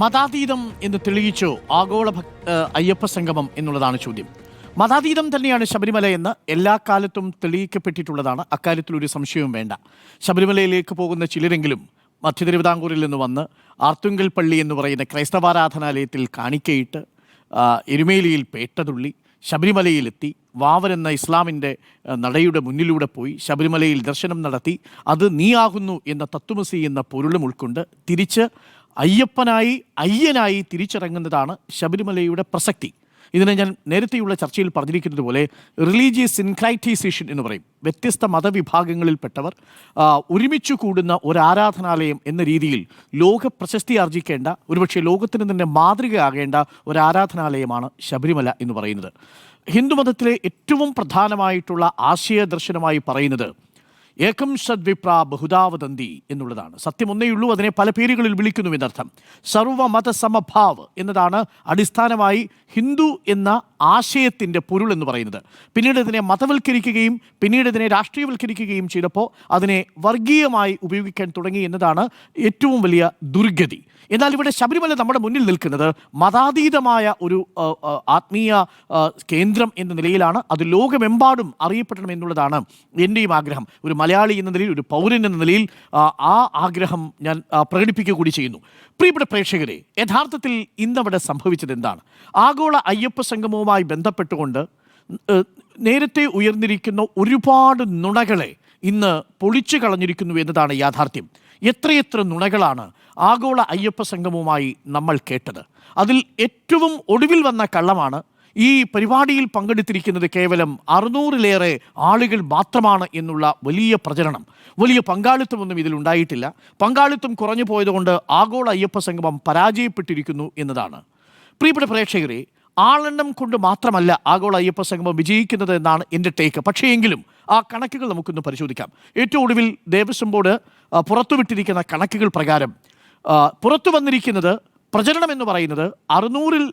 മതാതീതം എന്ന് തെളിയിച്ചോ ആഗോള അയ്യപ്പ സംഗമം എന്നുള്ളതാണ് ചോദ്യം. മതാതീതം തന്നെയാണ് ശബരിമല എന്ന് എല്ലാ കാലത്തും തെളിയിക്കപ്പെട്ടിട്ടുള്ളതാണ്. അക്കാര്യത്തിൽ ഒരു സംശയവും വേണ്ട. ശബരിമലയിലേക്ക് പോകുന്ന ചിലരെങ്കിലും മധ്യ തിരുവിതാംകൂറിൽ നിന്ന് വന്ന് ആർത്തുങ്കൽ പള്ളി എന്ന് പറയുന്ന ക്രൈസ്തവാരാധനാലയത്തിൽ കാണിക്കയിട്ട് എരുമേലിയിൽ പേട്ടതുള്ളി ശബരിമലയിലെത്തി വാവൻ എന്ന ഇസ്ലാമിൻ്റെ നടയുടെ മുന്നിലൂടെ പോയി ശബരിമലയിൽ ദർശനം നടത്തി അത് നീയാകുന്നു എന്ന തത്വമസി എന്ന പൊരുളും ഉൾക്കൊണ്ട് തിരിച്ച് അയ്യനായി തിരിച്ചിറങ്ങുന്നതാണ് ശബരിമലയുടെ പ്രസക്തി. ഇതിനെ ഞാൻ നേരത്തെയുള്ള ചർച്ചയിൽ പറഞ്ഞിരിക്കുന്നത് പോലെ റിലീജിയസ് സിൻക്രൈറ്റൈസേഷൻ എന്ന് പറയും. വ്യത്യസ്ത മതവിഭാഗങ്ങളിൽപ്പെട്ടവർ ഒരുമിച്ച് കൂടുന്ന ഒരു ആരാധനാലയം എന്ന രീതിയിൽ ലോക പ്രശസ്തി ആർജിക്കേണ്ട, ഒരുപക്ഷെ ലോകത്തിന് തന്നെ മാതൃകയാകേണ്ട ഒരു ആരാധനാലയമാണ് ശബരിമല എന്ന് പറയുന്നത്. ഹിന്ദുമതത്തിലെ ഏറ്റവും പ്രധാനമായിട്ടുള്ള ആശയദർശനമായി പറയുന്നത് ഏകം സദ്വിപ്ര ബഹുദാവദന്തി എന്നുള്ളതാണ്. സത്യം ഒന്നേയുള്ളൂ, അതിനെ പല പേരുകളിൽ വിളിക്കുന്നു എന്നർത്ഥം. സർവമത സമഭാവ് എന്നതാണ് അടിസ്ഥാനമായി ഹിന്ദു എന്ന ആശയത്തിൻ്റെ പൊരുൾ എന്ന് പറയുന്നത്. പിന്നീട് ഇതിനെ മതവൽക്കരിക്കുകയും പിന്നീട് ഇതിനെ രാഷ്ട്രീയവൽക്കരിക്കുകയും ചെയ്തപ്പോൾ അതിനെ വർഗീയമായി ഉപയോഗിക്കാൻ തുടങ്ങി എന്നതാണ് ഏറ്റവും വലിയ ദുർഗതി. എന്നാൽ ഇവിടെ ശബരിമല നമ്മുടെ മുന്നിൽ നിൽക്കുന്നത് മതാതീതമായ ഒരു ആത്മീയ കേന്ദ്രം എന്ന നിലയിലാണ്. അത് ലോകമെമ്പാടും അറിയപ്പെടണം എന്നുള്ളതാണ് എൻ്റെയും ആഗ്രഹം. ഒരു മലയാളി എന്ന നിലയിൽ, ഒരു പൗരൻ എന്ന നിലയിൽ ആ ആഗ്രഹം ഞാൻ പ്രകടിപ്പിക്കുക കൂടി ചെയ്യുന്നു. പ്രിയപ്പെട്ട പ്രേക്ഷകരെ, യഥാർത്ഥത്തിൽ ഇന്നവിടെ സംഭവിച്ചത് എന്താണ്? ആഗോള അയ്യപ്പ സംഗമവുമായി ബന്ധപ്പെട്ടുകൊണ്ട് നേരത്തെ ഉയർന്നിരിക്കുന്ന ഒരുപാട് നുണകളെ ഇന്ന് പൊളിച്ചു കളഞ്ഞിരിക്കുന്നു എന്നതാണ് യാഥാർത്ഥ്യം. എത്രയെത്ര നുണകളാണ് ആഗോള അയ്യപ്പ സംഗമവുമായി നമ്മൾ കേട്ടത്. അതിൽ ഏറ്റവും ഒടുവിൽ വന്ന കള്ളമാണ് ഈ പരിപാടിയിൽ പങ്കെടുത്തിരിക്കുന്നത് കേവലം 600-ലേറെ ആളുകൾ മാത്രമാണ് എന്നുള്ള വലിയ പ്രചരണം. വലിയ പങ്കാളിത്തമൊന്നും ഇതിലുണ്ടായിട്ടില്ല. പങ്കാളിത്തം കുറഞ്ഞു പോയതുകൊണ്ട് ആഗോള അയ്യപ്പ സംഗമം പരാജയപ്പെട്ടിരിക്കുന്നു എന്നതാണ്. പ്രിയപ്പെട്ട പ്രേക്ഷകരെ, ആളെണ്ണം കൊണ്ട് മാത്രമല്ല ആഗോള അയ്യപ്പ സംഗമം വിജയിക്കുന്നത് എന്നാണ് എൻ്റെ ടേക്ക്. പക്ഷേ എങ്കിലും ആ കണക്കുകൾ നമുക്കൊന്ന് പരിശോധിക്കാം. ഏറ്റവും ഒടുവിൽ ദേവസ്വം ബോർഡ് പുറത്തുവിട്ടിരിക്കുന്ന കണക്കുകൾ പ്രകാരം പുറത്തു വന്നിരിക്കുന്നത് പ്രചരണം എന്ന് പറയുന്നത് 600-ൽ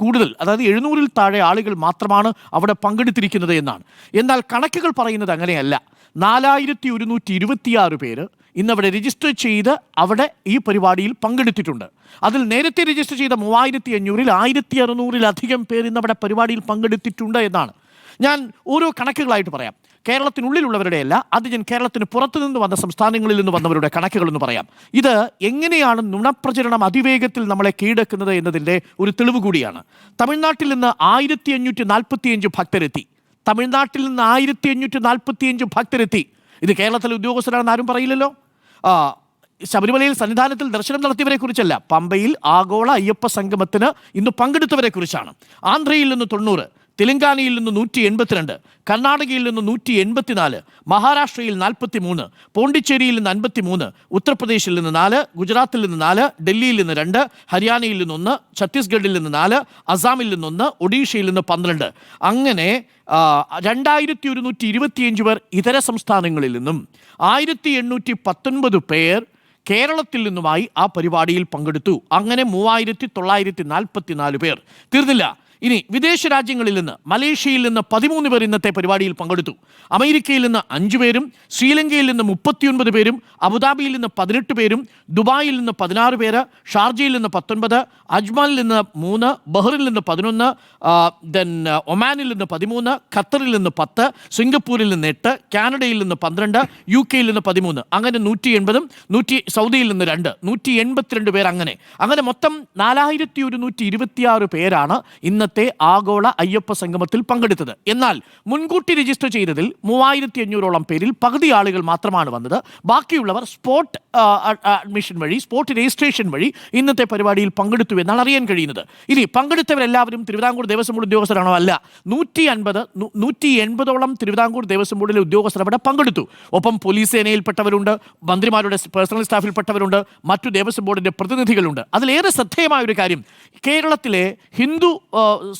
കൂടുതൽ, അതായത് 700-ൽ താഴെ ആളുകൾ മാത്രമാണ് അവിടെ പങ്കെടുത്തിരിക്കുന്നത് എന്നാണ്. എന്നാൽ കണക്കുകൾ പറയുന്നത് അങ്ങനെയല്ല. 4126 പേര് ഇന്നവിടെ രജിസ്റ്റർ ചെയ്ത് അവിടെ ഈ പരിപാടിയിൽ പങ്കെടുത്തിട്ടുണ്ട്. അതിൽ നേരത്തെ രജിസ്റ്റർ ചെയ്ത 3500-ൽ 1600-ലധികം പേർ ഇന്നവിടെ പരിപാടിയിൽ പങ്കെടുത്തിട്ടുണ്ട് എന്നാണ്. ഞാൻ ഓരോ കണക്കുകളായിട്ട് പറയാം. കേരളത്തിനുള്ളിലുള്ളവരുടെ അല്ല, അത് ഞാൻ കേരളത്തിന് പുറത്തു നിന്ന് വന്ന സംസ്ഥാനങ്ങളിൽ നിന്ന് വന്നവരുടെ കണക്കുകളെന്ന് പറയാം. ഇത് എങ്ങനെയാണ് നുണപ്രചരണം അതിവേഗത്തിൽ നമ്മളെ കീഴടക്കുന്നത് എന്നതിൻ്റെ ഒരു തെളിവ് കൂടിയാണ്. തമിഴ്നാട്ടിൽ നിന്ന് 1545 ഭക്തരെത്തി. തമിഴ്നാട്ടിൽ നിന്ന് 1545 ഭക്തരെത്തി. ഇത് കേരളത്തിലെ ഉദ്യോഗസ്ഥരാണെന്ന് ആരും പറയില്ലല്ലോ. ശബരിമലയിൽ സന്നിധാനത്തിൽ ദർശനം നടത്തിയവരെ കുറിച്ചല്ല, പമ്പയിൽ ആഗോള അയ്യപ്പ സംഗമത്തിന് ഇന്ന് പങ്കെടുത്തവരെ കുറിച്ചാണ്. ആന്ധ്രയിൽ നിന്ന് 90, തെലങ്കാനയിൽ നിന്ന് 182, കർണാടകയിൽ നിന്ന് 184, മഹാരാഷ്ട്രയിൽ 43, പോണ്ടിച്ചേരിയിൽ നിന്ന് 53, ഉത്തർപ്രദേശിൽ നിന്ന് 4, ഗുജറാത്തിൽ നിന്ന് 4, ഡൽഹിയിൽ നിന്ന് 2, ഹരിയാനയിൽ നിന്ന് 1, ഛത്തീസ്ഗഡിൽ നിന്ന് 4, അസാമിൽ നിന്ന് 1, ഒഡീഷയിൽ നിന്ന് 12. അങ്ങനെ 2125 പേർ ഇതര സംസ്ഥാനങ്ങളിൽ നിന്നും 1819 പേർ കേരളത്തിൽ നിന്നുമായി ആ പരിപാടിയിൽ പങ്കെടുത്തു. അങ്ങനെ 3944 പേർ. തീർന്നില്ല. ഇനി വിദേശ രാജ്യങ്ങളിൽ നിന്ന്, മലേഷ്യയിൽ നിന്ന് 13 പേർ ഇന്നത്തെ പരിപാടിയിൽ പങ്കെടുത്തു. അമേരിക്കയിൽ നിന്ന് 5 പേരും, ശ്രീലങ്കയിൽ നിന്ന് 39 പേരും, അബുദാബിയിൽ നിന്ന് 18 പേരും, ദുബായിൽ നിന്ന് 16 പേര്, ഷാർജയിൽ നിന്ന് 19, അജ്മാനിൽ നിന്ന് 3, ബഹ്റിനിൽ നിന്ന് 11, ഒമാനിൽ നിന്ന് 13, ഖത്തറിൽ നിന്ന് 10, സിംഗപ്പൂരിൽ നിന്ന് 8, കാനഡയിൽ നിന്ന് 12, UK നിന്ന് 13, അങ്ങനെ 180, സൗദിയിൽ നിന്ന് 2, 182 പേർ. അങ്ങനെ മൊത്തം 4126 പേരാണ് ഇന്നത്തെ ആഗോള അയ്യപ്പ സംഗമത്തിൽ പങ്കെടുത്തത്. എന്നാൽ മുൻകൂട്ടി രജിസ്റ്റർ ചെയ്തതിൽ 3500-ഓളം പേരിൽ പകുതി ആളുകൾ മാത്രമാണ് വന്നത്. ബാക്കിയുള്ളവർ സ്പോട്ട് അഡ്മിഷൻ വഴി, സ്പോട്ട് രജിസ്ട്രേഷൻ വഴി ഇന്നത്തെ പരിപാടിയിൽ പങ്കെടുത്തു എന്നാണ് അറിയാൻ കഴിയുന്നത്. ഇനി പങ്കെടുത്തവരെല്ലാവരും തിരുവിതാംകൂർ ദേവസ്വം ബോർഡ് ഉദ്യോഗസ്ഥരാണോ? അല്ല. 180-180ഓളം തിരുവിതാംകൂർ ദേവസ്വം ബോർഡിലെ ഉദ്യോഗസ്ഥർ അവിടെ പങ്കെടുത്തു. ഒപ്പം പോലീസ് സേനയിൽപ്പെട്ടവരുണ്ട്, മന്ത്രിമാരുടെ പേഴ്സണൽ സ്റ്റാഫിൽപ്പെട്ടവരുണ്ട്, മറ്റു ദേവസ്വം ബോർഡിൻ്റെ പ്രതിനിധികളുണ്ട്. അതിലേറെ ശ്രദ്ധേയമായ ഒരു കാര്യം, കേരളത്തിലെ ഹിന്ദു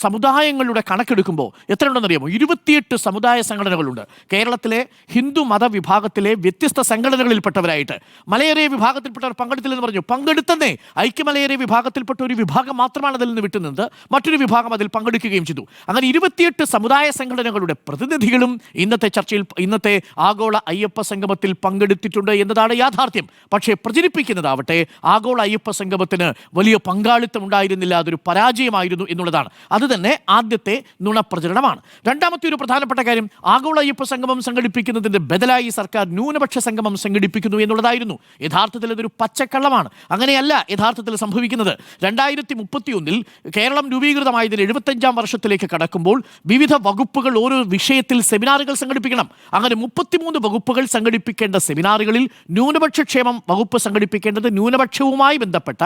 സമുദായങ്ങളുടെ കണക്കെടുക്കുമ്പോൾ എത്ര ഉണ്ടെന്നറിയാമോ? 28 സമുദായ സംഘടനകളുണ്ട് കേരളത്തിലെ ഹിന്ദു മതവിഭാഗത്തിലെ വ്യത്യസ്ത സംഘടനകളിൽപ്പെട്ടവരായിട്ട്. മലയേറിയ വിഭാഗത്തിൽപ്പെട്ടവർ പങ്കെടുത്തില്ലെന്ന് പറഞ്ഞു. പങ്കെടുത്തന്നേ ഐക്യമലയേറിയ വിഭാഗത്തിൽപ്പെട്ട ഒരു വിഭാഗം മാത്രമാണ് അതിൽ നിന്ന് വിട്ടുനിന്നത്. മറ്റൊരു വിഭാഗം അതിൽ പങ്കെടുക്കുകയും ചെയ്തു. അങ്ങനെ 28 സമുദായ സംഘടനകളുടെ പ്രതിനിധികളും ഇന്നത്തെ ചർച്ചയിൽ, ഇന്നത്തെ ആഗോള അയ്യപ്പ സംഗമത്തിൽ പങ്കെടുത്തിട്ടുണ്ട് എന്നതാണ് യാഥാർത്ഥ്യം. പക്ഷേ പ്രചരിപ്പിക്കുന്നതാവട്ടെ ആഗോള അയ്യപ്പ സംഗമത്തിന് വലിയ പങ്കാളിത്തം ഉണ്ടായിരുന്നില്ല, അതൊരു പരാജയമായിരുന്നു എന്നുള്ളതാണ്. അത് തന്നെ ആദ്യത്തെ നുണപ്രചരണമാണ്. രണ്ടാമത്തെ ഒരു പ്രധാനപ്പെട്ട കാര്യം, ആഗോള അയ്യപ്പ സംഗമം സംഘടിപ്പിക്കുന്നതിന്റെ ബദലായി സർക്കാർ ന്യൂനപക്ഷ സംഗമം സംഘടിപ്പിക്കുന്നു എന്നുള്ളതായിരുന്നു. യഥാർത്ഥത്തിൽ ഇതൊരു പച്ചക്കള്ളമാണ്. അങ്ങനെയല്ല യഥാർത്ഥത്തിൽ സംഭവിക്കുന്നത്. 2031 കേരളം രൂപീകൃതമായതിന് 75-ാം വർഷത്തിലേക്ക് കടക്കുമ്പോൾ വിവിധ വകുപ്പുകൾ ഓരോ വിഷയത്തിൽ സെമിനാറുകൾ സംഘടിപ്പിക്കണം. അങ്ങനെ 33 വകുപ്പുകൾ സംഘടിപ്പിക്കേണ്ട സെമിനാറുകളിൽ ന്യൂനപക്ഷ ക്ഷേമം വകുപ്പ് സംഘടിപ്പിക്കേണ്ടത് ന്യൂനപക്ഷവുമായി ബന്ധപ്പെട്ട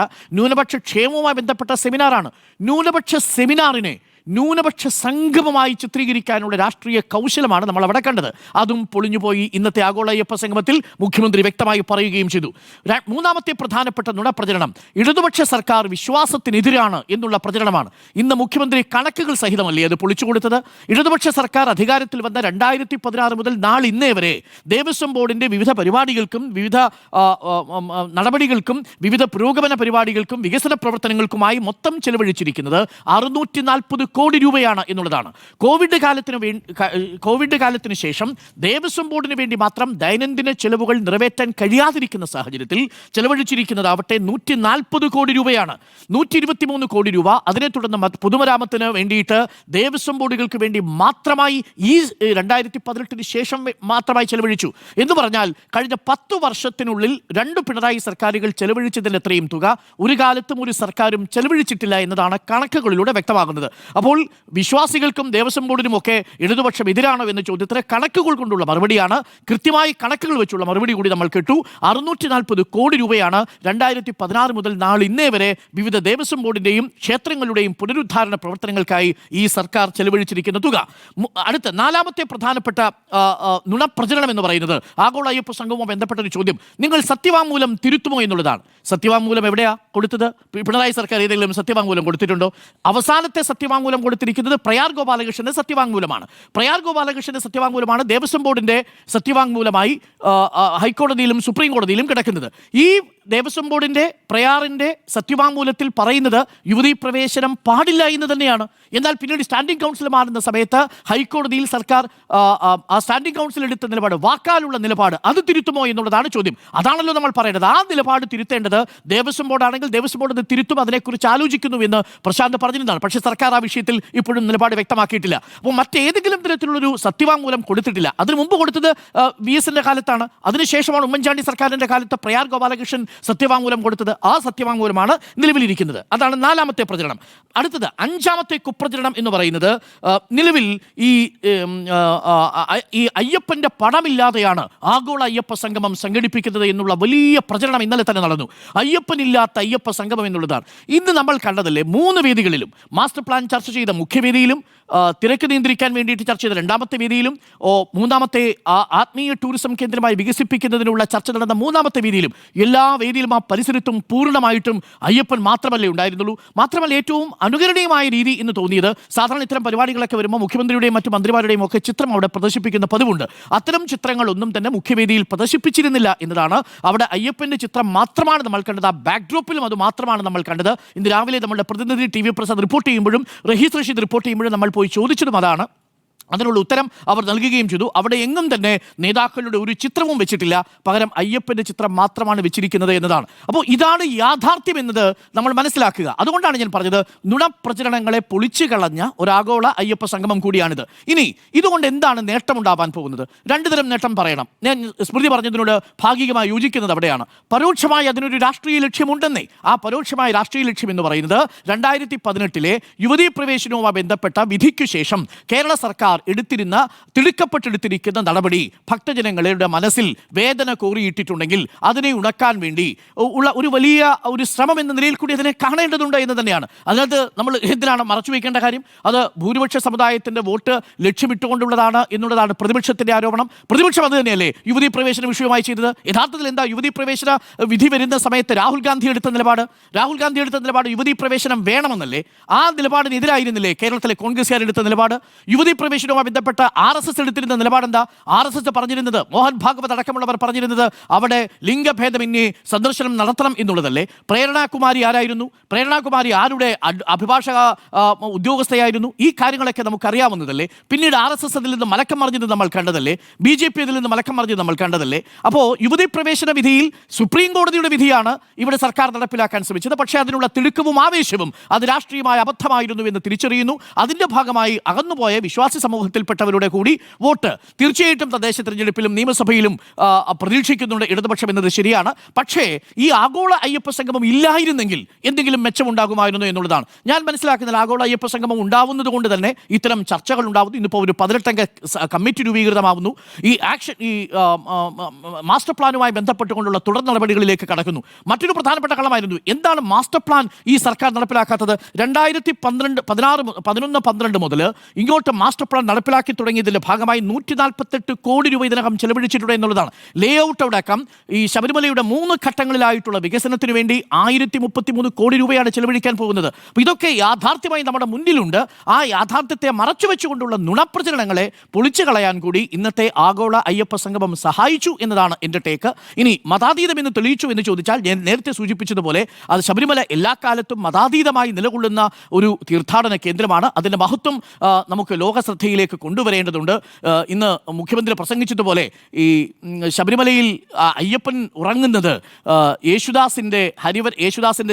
സെമിനാറാണ്. ന്യൂനപക്ഷ സെമിനാറിനെ ന്യൂനപക്ഷ സംഗമമായി ചിത്രീകരിക്കാനുള്ള രാഷ്ട്രീയ കൗശലമാണ് നമ്മൾ അവിടെ കണ്ടത്. അതും പൊളിഞ്ഞുപോയി ഇന്നത്തെ ആഗോള അയ്യപ്പ സംഗമത്തിൽ മുഖ്യമന്ത്രി വ്യക്തമായി പറയുകയും ചെയ്തു. മൂന്നാമത്തെ പ്രധാനപ്പെട്ട നുണപ്രചരണം ഇടതുപക്ഷ സർക്കാർ വിശ്വാസത്തിനെതിരാണ് എന്നുള്ള പ്രചരണമാണ്. ഇന്ന് മുഖ്യമന്ത്രി കണക്കുകൾ സഹിതമല്ലേ അത് പൊളിച്ചു കൊടുത്തത്? ഇടതുപക്ഷ സർക്കാർ അധികാരത്തിൽ വന്ന 2016 മുതൽ നാളിന്നേ വരെ ദേവസ്വം ബോർഡിന്റെ വിവിധ പരിപാടികൾക്കും വിവിധ നടപടികൾക്കും വിവിധ പുരോഗമന പരിപാടികൾക്കും വികസന പ്രവർത്തനങ്ങൾക്കുമായി മൊത്തം ചെലവഴിച്ചിരിക്കുന്നത് 640 കോടി രൂപയാണ് എന്നുള്ളതാണ്. കോവിഡ് കാലത്തിന് ശേഷം ദേവസ്വം ബോർഡിന് വേണ്ടി മാത്രം ദൈനംദിന ചെലവുകൾ നിറവേറ്റാൻ കഴിയാതിരിക്കുന്ന സാഹചര്യത്തിൽ ചെലവഴിച്ചിരിക്കുന്നതാവട്ടെ 140 കോടി രൂപയാണ്. 123 കോടി രൂപ അതിനെ തുടർന്ന് പൊതുമരാമത്തിന് വേണ്ടിയിട്ട് ദേവസ്വം ബോർഡുകൾക്ക് വേണ്ടി മാത്രമായി ഈ 2018 ശേഷം മാത്രമായി ചെലവഴിച്ചു എന്ന് പറഞ്ഞാൽ കഴിഞ്ഞ 10 വർഷത്തിനുള്ളിൽ 2 പിണറായി സർക്കാരുകൾ ചെലവഴിച്ചതിന് എത്രയും തുക ഒരു കാലത്തും ഒരു സർക്കാരും ചെലവഴിച്ചിട്ടില്ല എന്നതാണ് കണക്കുകളിലൂടെ വ്യക്തമാകുന്നത്. അപ്പോൾ വിശ്വാസികൾക്കും ദേവസ്വം ബോർഡിനുമൊക്കെ ഇടതുപക്ഷം എതിരാണോ എന്ന ചോദ്യത്തിന് കണക്കുകൾ കൊണ്ടുള്ള മറുപടിയാണ്. കൃത്യമായി കണക്കുകൾ വെച്ചുള്ള മറുപടി കൂടി നമ്മൾ കേട്ടു. 640 കോടി രൂപയാണ് 2016 മുതൽ നാളിന്നേ വരെ വിവിധ ദേവസ്വം ബോർഡിന്റെയും ക്ഷേത്രങ്ങളുടെയും പുനരുദ്ധാരണ പ്രവർത്തനങ്ങൾക്കായി ഈ സർക്കാർ ചെലവഴിച്ചിരിക്കുന്ന തുക. അടുത്ത നാലാമത്തെ പ്രധാനപ്പെട്ട നുണപ്രചരണം എന്ന് പറയുന്നത് ആഗോള അയ്യപ്പ സംഘവുമായി ബന്ധപ്പെട്ട ഒരു ചോദ്യം, നിങ്ങൾ സത്യവാങ്മൂലം തിരുത്തുമോ എന്നുള്ളതാണ്. സത്യവാങ്മൂലം എവിടെയാ കൊടുത്തത്? പിണറായി സർക്കാർ ഏതെങ്കിലും സത്യവാങ്മൂലം കൊടുത്തിട്ടുണ്ടോ? അവസാനത്തെ സത്യവാങ്മൂലം കൊടുത്തിരിക്കുന്നത് പ്രയാർ ഗോപാലകൃഷ്ണന്റെ സത്യവാങ്മൂലമാണ്. പ്രയാർ ഗോപാലകൃഷ്ണന്റെ സത്യവാങ്മൂലമാണ് ദേവസ്വം ബോർഡിന്റെ സത്യവാങ്മൂലമായി ഹൈക്കോടതിയിലും സുപ്രീം കോടതിയിലും കിടക്കുന്നത്. ഈ ദേവസ്വം ബോർഡിന്റെ പ്രയാറിന്റെ സത്യവാങ്മൂലത്തിൽ പറയുന്നത് യുവതീ പ്രവേശനം പാടില്ല എന്ന് തന്നെയാണ്. എന്നാൽ പിന്നീട് സ്റ്റാൻഡിംഗ് കൗൺസിൽ മാറുന്ന സമയത്ത് ഹൈക്കോടതിയിൽ സർക്കാർ ആ സ്റ്റാൻഡിംഗ് കൗൺസിൽ എടുത്ത നിലപാട്, വാക്കാലുള്ള നിലപാട്, അത് തിരുത്തുമോ എന്നുള്ളതാണ് ചോദ്യം. അതാണല്ലോ നമ്മൾ പറയേണ്ടത്. ആ നിലപാട് തിരുത്തേണ്ടത് ദേവസ്വം ബോർഡാണെങ്കിൽ ദേവസ്വം ബോർഡ് തിരുത്തും, അതിനെക്കുറിച്ച് ആലോചിക്കുന്നു എന്ന് പ്രശാന്ത് പറഞ്ഞിരുന്നതാണ്. പക്ഷേ സർക്കാർ ആ വിഷയത്തിൽ ഇപ്പോഴും നിലപാട് വ്യക്തമാക്കിയിട്ടില്ല. അപ്പോൾ മറ്റേതെങ്കിലും തരത്തിലുള്ളൊരു സത്യവാങ്മൂലം കൊടുത്തിട്ടില്ല. അതിനു മുമ്പ് കൊടുത്തത് VS-ന്റെ കാലത്താണ്. അതിനുശേഷമാണ് ഉമ്മൻചാണ്ടി സർക്കാരിന്റെ കാലത്ത് പ്രയാർ ഗോപാലകൃഷ്ണൻ സത്യവാങ്മൂലം കൊടുത്തത്. ആ സത്യവാങ്മൂലമാണ് നിലവിലിരിക്കുന്നത്. അതാണ് നാലാമത്തെ പ്രചരണം. അടുത്തത് അഞ്ചാമത്തെ കുപ്രചരണം എന്ന് പറയുന്നത് നിലവിൽ ഈ അയ്യപ്പന്റെ പടമില്ലാതെയാണ് ആഗോള അയ്യപ്പ സംഗമം സംഘടിപ്പിക്കുന്നത് എന്നുള്ള വലിയ പ്രചരണം ഇന്നലെ തന്നെ നടന്നു. അയ്യപ്പനില്ലാത്ത അയ്യപ്പ സംഗമം എന്നുള്ളതാണ്. ഇന്ന് നമ്മൾ കണ്ടതല്ലേ 3 വേദികളിലും, മാസ്റ്റർ പ്ലാൻ ചർച്ച ചെയ്ത മുഖ്യവേദിയിലും, തിരക്ക് നിയന്ത്രിക്കാൻ വേണ്ടിയിട്ട് ചർച്ച ചെയ്ത രണ്ടാമത്തെ വേദിയിലും, മൂന്നാമത്തെ ആത്മീയ ടൂറിസം കേന്ദ്രമായി വികസിപ്പിക്കുന്നതിനുള്ള ചർച്ച നടന്ന 3ാമത്തെ വേദിയിലും, എല്ലാ വേദിയിലും ആ പരിസരത്തും പൂർണ്ണമായിട്ടും അയ്യപ്പൻ മാത്രമല്ലേ ഉണ്ടായിരുന്നുള്ളൂ. മാത്രമല്ല ഏറ്റവും അനുകരണീയമായ രീതി എന്ന് തോന്നിയത്, സാധാരണ ഇത്തരം പരിപാടികളൊക്കെ വരുമ്പോൾ മുഖ്യമന്ത്രിയുടെയും മറ്റു മന്ത്രിമാരുടെയും ഒക്കെ ചിത്രം അവിടെ പ്രദർശിപ്പിക്കുന്ന പതിവുണ്ട്. അത്തരം ചിത്രങ്ങളൊന്നും തന്നെ മുഖ്യവേദിയിൽ പ്രദർശിപ്പിച്ചിരുന്നില്ല എന്നതാണ്. അവിടെ അയ്യപ്പന്റെ ചിത്രം മാത്രമാണ് നമ്മൾ കണ്ടത്. ആ ബാക്ക്ഡ്രോപ്പിലും അത് മാത്രമാണ് നമ്മൾ കണ്ടത്. ഇന്ന് രാവിലെ നമ്മുടെ പ്രതിനിധി TV പ്രസാദ് റിപ്പോർട്ട് ചെയ്യുമ്പോഴും റഹീസ് റഷീദ് റിപ്പോർട്ട് ചെയ്യുമ്പോഴും നമ്മൾ പോയി ചോദിച്ചതും അതാണ്. അതിനുള്ള ഉത്തരം അവർ നൽകുകയും ചെയ്തു. അവിടെ എങ്ങും തന്നെ നേതാക്കളുടെ ഒരു ചിത്രവും വെച്ചിട്ടില്ല, പകരം അയ്യപ്പൻ്റെ ചിത്രം മാത്രമാണ് വെച്ചിരിക്കുന്നത് എന്നതാണ്. അപ്പോൾ ഇതാണ് യാഥാർത്ഥ്യം എന്നത് നമ്മൾ മനസ്സിലാക്കുക. അതുകൊണ്ടാണ് ഞാൻ പറഞ്ഞത് നുണപ്രചരണങ്ങളെ പൊളിച്ചു കളഞ്ഞ ഒരാഗോള അയ്യപ്പ സംഗമം കൂടിയാണിത്. ഇനി ഇതുകൊണ്ട് എന്താണ് നേട്ടമുണ്ടാവാൻ പോകുന്നത്? 2 തരം നേട്ടം പറയണം. ഞാൻ സ്മൃതി പറഞ്ഞതിനോട് ഭാഗികമായി യോജിക്കുന്നത് അവിടെയാണ്. പരോക്ഷമായി അതിനൊരു രാഷ്ട്രീയ ലക്ഷ്യമുണ്ടെന്നേ. ആ പരോക്ഷമായ രാഷ്ട്രീയ ലക്ഷ്യം എന്ന് പറയുന്നത് 2018 യുവതീ പ്രവേശനവുമായി ബന്ധപ്പെട്ട വിധിക്കു ശേഷം കേരള സർക്കാർ തിടുക്കപ്പെട്ടെടുത്തിരിക്കുന്ന നടപടി ഭക്തജനങ്ങളുടെ മനസ്സിൽ വേദന കോറിയിട്ടിട്ടുണ്ടെങ്കിൽ അതിനെ ഉണക്കാൻ വേണ്ടി ഉള്ള ഒരു വലിയ ഒരു ശ്രമം എന്ന നിലയിൽ കൂടി അതിനെ കാണേണ്ടതുണ്ട് എന്ന് തന്നെയാണ്. അതിനകത്ത് നമ്മൾ എന്തിനാണ് മറച്ചു വയ്ക്കേണ്ട കാര്യം? അത് ഭൂരിപക്ഷ സമുദായത്തിന്റെ വോട്ട് ലക്ഷ്യമിട്ടുകൊണ്ടുള്ളതാണ് എന്നുള്ളതാണ് പ്രതിപക്ഷത്തിന്റെ ആരോപണം. പ്രതിപക്ഷം അത് തന്നെയല്ലേ യുവതീ പ്രവേശന വിഷയമായി ചെയ്തത്? യഥാർത്ഥത്തിൽ എന്താ യുവതീ പ്രവേശന വിധി വരുന്ന സമയത്ത് രാഹുൽ ഗാന്ധി എടുത്ത നിലപാട് യുവതീ പ്രവേശനം വേണമെന്നല്ലേ? ആ നിലപാടിനെതിരായിരുന്നില്ലേ കേരളത്തിലെ കോൺഗ്രസ്സുകാർ എടുത്ത നിലപാട്? യുവതീ പ്രവേശനവുമായി ബന്ധപ്പെട്ട RSS എടുത്തിരുന്ന നിലപാടെന്താ? RSS പറഞ്ഞിരുന്നത്, മോഹൻ ഭാഗവത് അടക്കമുള്ളവർ പറഞ്ഞിരുന്നത് അവിടെ ലിംഗഭേദമന്യേ സന്ദർശനം നടത്തണം എന്നുള്ളതല്ലേ? പ്രേരണാകുമാരി ആരായിരുന്നു? പ്രേരണാകുമാരി ആരുടെ അഭിഭാഷക ഉദ്യോഗസ്ഥയായിരുന്നു? ഈ കാര്യങ്ങളൊക്കെ നമുക്കറിയാവുന്നതല്ലേ? പിന്നീട് RSS അതിൽ നിന്ന് മലക്കം മറിഞ്ഞത് നമ്മൾ കണ്ടതല്ലേ? BJP അതിൽ നിന്ന് മലക്കം മറിഞ്ഞത് നമ്മൾ കണ്ടതല്ലേ? അപ്പോൾ യുവതീ പ്രവേശന വിധിയിൽ സുപ്രീം കോടതിയുടെ വിധിയാണ് ഇവിടെ സർക്കാർ നടപ്പിലാക്കാൻ ശ്രമിച്ചത്. പക്ഷേ അതിനുള്ള തിടുക്കവും ആവേശവും അത് രാഷ്ട്രീയമായ അബദ്ധമായിരുന്നു എന്ന് തിരിച്ചറിയുന്നു. അതിന്റെ ഭാഗമായി അകന്നുപോയ വിശ്വാസി സമൂഹത്തിൽപ്പെട്ടവരുടെ കൂടി വോട്ട് തീർച്ചയായിട്ടും തദ്ദേശ തെരഞ്ഞെടുപ്പിലും നിയമസഭയിലും പ്രതീക്ഷിക്കുന്നുണ്ട് ഇടതുപക്ഷം എന്നത് ശരിയാണ്. പക്ഷേ ഈ ആഗോള അയ്യപ്പ സംഗമം ഇല്ലായിരുന്നെങ്കിൽ എന്തെങ്കിലും മെച്ചമുണ്ടാകുമായിരുന്നു എന്നുള്ളതാണ് ഞാൻ മനസ്സിലാക്കുന്നത്. ആഗോള അയ്യപ്പ സംഗമം ഉണ്ടാവുന്നത് കൊണ്ട് തന്നെ ഇത്തരം ചർച്ചകൾ ഉണ്ടാവുന്നു. ഇന്നിപ്പോൾ ഒരു 18 കമ്മിറ്റി രൂപീകൃതമാവുന്നു. ഈ മാസ്റ്റർ പ്ലാനുമായി ബന്ധപ്പെട്ടുകൊണ്ടുള്ള തുടർ നടപടികളിലേക്ക് കടക്കുന്നു. മറ്റൊരു പ്രധാനപ്പെട്ട കളമായിരുന്നു എന്താണ് മാസ്റ്റർ പ്ലാൻ ഈ സർക്കാർ നടപ്പിലാക്കാത്തത്? 2011-12 മുതൽ ഇങ്ങോട്ട് മാസ്റ്റർ പ്ലാൻ നടപ്പിലാക്കി തുടങ്ങിയതിന്റെ ഭാഗമായി 148 കോടി രൂപ ഇതിനകം ചെലവഴിച്ചിട്ടുണ്ട് എന്നുള്ളതാണ്. ലേ ഔട്ട് അടക്കം ഈ ശബരിമലയുടെ 3 ഘട്ടങ്ങളിലായിട്ടുള്ള വികസനത്തിന് വേണ്ടി 1033 കോടി രൂപയാണ് ചെലവഴിക്കാൻ പോകുന്നത്. അപ്പോൾ ഇതൊക്കെ യാഥാർത്ഥ്യമായി നമ്മുടെ മുന്നിലുണ്ട്. ആ യാഥാർത്ഥ്യത്തെ മറച്ചുവെച്ചുകൊണ്ടുള്ള നുണപ്രചരണങ്ങളെ പൊളിച്ചു കളയാൻ കൂടി ഇന്നത്തെ ആഗോള അയ്യപ്പ സംഗമം സഹായിച്ചു എന്നതാണ് എൻ്റെ ടേക്ക്. ഇനി മതാതീതം എന്ന് തെളിയിച്ചു എന്ന് ചോദിച്ചാൽ ഞാൻ നേരത്തെ സൂചിപ്പിച്ചതുപോലെ അത് ശബരിമല എല്ലാ കാലത്തും മതാതീതമായി നിലകൊള്ളുന്ന ഒരു തീർത്ഥാടന കേന്ദ്രമാണ്. അതിൻ്റെ മഹത്വം നമുക്ക് ലോക ശ്രദ്ധയിലേക്ക് കൊണ്ടുവരേണ്ടതുണ്ട്. ഇന്ന് മുഖ്യമന്ത്രി പ്രസംഗിച്ചതുപോലെ ഈ ശബരിമലയിൽ അയ്യപ്പൻ ഉറങ്ങുന്നത് യേശുദാസിന്റെ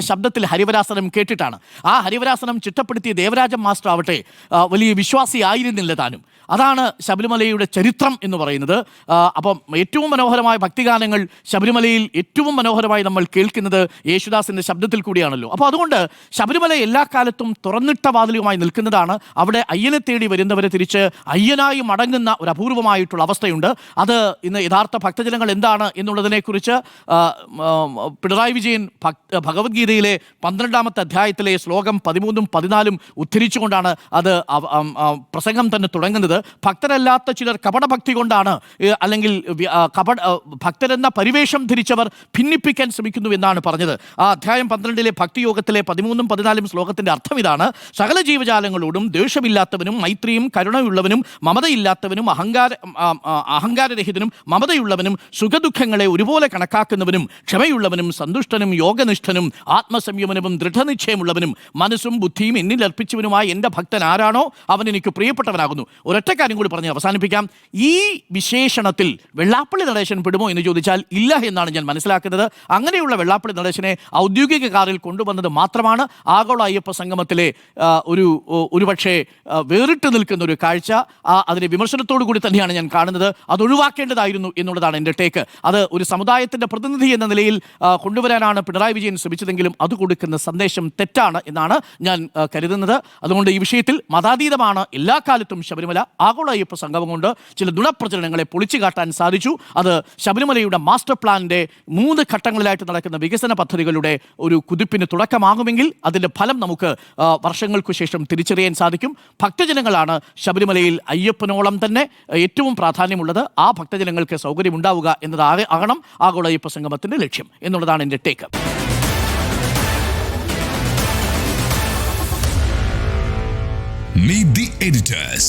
ശബ്ദത്തിൽ ഹരിവരാസനം കേട്ടിട്ടാണ്. ആ ഹരിവരാസനം ചിട്ടപ്പെടുത്തിയ ദേവരാജൻ മാസ്റ്റർ ആവട്ടെ വലിയ വിശ്വാസിയായിരുന്നില്ല താനും. അതാണ് ശബരിമലയുടെ ചരിത്രം എന്ന് പറയുന്നത്. അപ്പം ഏറ്റവും മനോഹരമായ ഭക്തിഗാനങ്ങൾ ശബരിമലയിൽ ഏറ്റവും മനോഹരമായി നമ്മൾ കേൾക്കുന്നത് യേശുദാസിൻ്റെ ശബ്ദത്തിൽ കൂടിയാണല്ലോ. അപ്പോൾ അതുകൊണ്ട് ശബരിമല എല്ലാ കാലത്തും തുറന്നിട്ട വാതിലുമായി നിൽക്കുന്നതാണ്. അവിടെ അയ്യനെ തേടി വരുന്നവരെ തിരിച്ച് അയ്യനായി മടങ്ങുന്ന ഒരു അപൂർവമായിട്ടുള്ള അവസ്ഥയുണ്ട്. അത് ഇന്ന് യഥാർത്ഥ ഭക്തജനങ്ങൾ എന്താണ് എന്നുള്ളതിനെക്കുറിച്ച് പിണറായി വിജയൻ ഭഗവത്ഗീതയിലെ 12-ാമത്തെ അധ്യായത്തിലെ ശ്ലോകം 13-14 ഉദ്ധരിച്ചുകൊണ്ടാണ് അത് പ്രസംഗം തന്നെ തുടങ്ങുന്നത്. ഭക്തരല്ലാത്ത ചിലർ കപടഭക്തി കൊണ്ടാണ് അല്ലെങ്കിൽ ഭക്തരെന്ന പരിവേഷം ധരിച്ചവർ ഭിന്നിപ്പിക്കാൻ ശ്രമിക്കുന്നു എന്നാണ് പറഞ്ഞത്. ആ അധ്യായം 12-ലെ ഭക്തിയോഗത്തിലെ 13-14 ശ്ലോകത്തിന്റെ അർത്ഥം ഇതാണ്: സകല ജീവജാലങ്ങളോടും ദ്വേഷമില്ലാത്തവനും മൈത്രിയും കരുണയുള്ളവനും മമതയില്ലാത്തവനും അഹങ്കാരരഹിതനും മമതയുള്ളവനും സുഖദുഃഖങ്ങളെ ഒരുപോലെ കണക്കാക്കുന്നവനും ക്ഷമയുള്ളവനും സന്തുഷ്ടനും യോഗനിഷ്ഠനും ആത്മസംയമനവും ദൃഢനിശ്ചയമുള്ളവനും മനസ്സും ബുദ്ധിയും എന്നിൽ അർപ്പിച്ചവനുമായ എൻ്റെ ഭക്തൻ ആരാണോ അവൻ എനിക്ക് പ്രിയപ്പെട്ടവനാകുന്നു. ഒരൊറ്റ കാര്യം കൂടി പറഞ്ഞ് അവസാനിപ്പിക്കാം. ഈ വിശേഷണത്തിൽ വെള്ളാപ്പള്ളി നടേശൻ പെടുമോ എന്ന് ചോദിച്ചാൽ ഇല്ല എന്നാണ് ഞാൻ മനസ്സിലാക്കുന്നത്. അങ്ങനെയുള്ള വെള്ളാപ്പള്ളി നടേശനെ ഔദ്യോഗിക കാറിൽ കൊണ്ടുവന്നത് മാത്രമാണ് ആഗോള അയ്യപ്പ സംഗമത്തിലെ ഒരുപക്ഷെ വേറിട്ട് നിൽക്കുന്ന ഒരു കാഴ്ച. അതിനെ വിമർശനത്തോടു കൂടി തന്നെയാണ് ഞാൻ കാണുന്നത്. അത് ഒഴിവാക്കേണ്ടതായിരുന്നു എന്നുള്ളതാണ് എൻ്റെ ടേക്ക്. അത് ഒരു സമുദായത്തിൻ്റെ പ്രതിനിധി എന്ന നിലയിൽ കൊണ്ടുവരാനാണ് പിണറായി വിജയൻ ശ്രമിച്ചതെങ്കിലും അത് കൊടുക്കുന്ന സന്ദേശം തെറ്റാണ് എന്നാണ് ഞാൻ കരുതുന്നത്. അതുകൊണ്ട് ഈ വിഷയത്തിൽ മതാതീതമാണ് എല്ലാ കാലത്തും ശബരിമല. ആഗോള അയ്യപ്പ സംഗമം കൊണ്ട് ചില നുണപ്രചരണങ്ങളെ പൊളിച്ചു കാട്ടാൻ സാധിച്ചു. അത് ശബരിമലയുടെ മാസ്റ്റർ പ്ലാനിൻ്റെ 3 ഘട്ടങ്ങളിലായിട്ട് നടക്കുന്ന വികസന പദ്ധതികളുടെ ഒരു കുതിപ്പിന് തുടക്കമാകുമെങ്കിൽ അതിൻ്റെ ഫലം നമുക്ക് വർഷങ്ങൾക്കു ശേഷം തിരിച്ചറിയാൻ സാധിക്കും. ഭക്തജനങ്ങളാണ് ശബരിമലയിൽ അയ്യപ്പനോളം തന്നെ ഏറ്റവും പ്രാധാന്യമുള്ളത്. ആ ഭക്തജനങ്ങൾക്ക് സൗകര്യമുണ്ടാവുക എന്നതാകണം ആഗോള അയ്യപ്പ സംഗമത്തിൻ്റെ ലക്ഷ്യം എന്നുള്ളതാണ് എൻ്റെ ടേക്ക്. Meet the editors.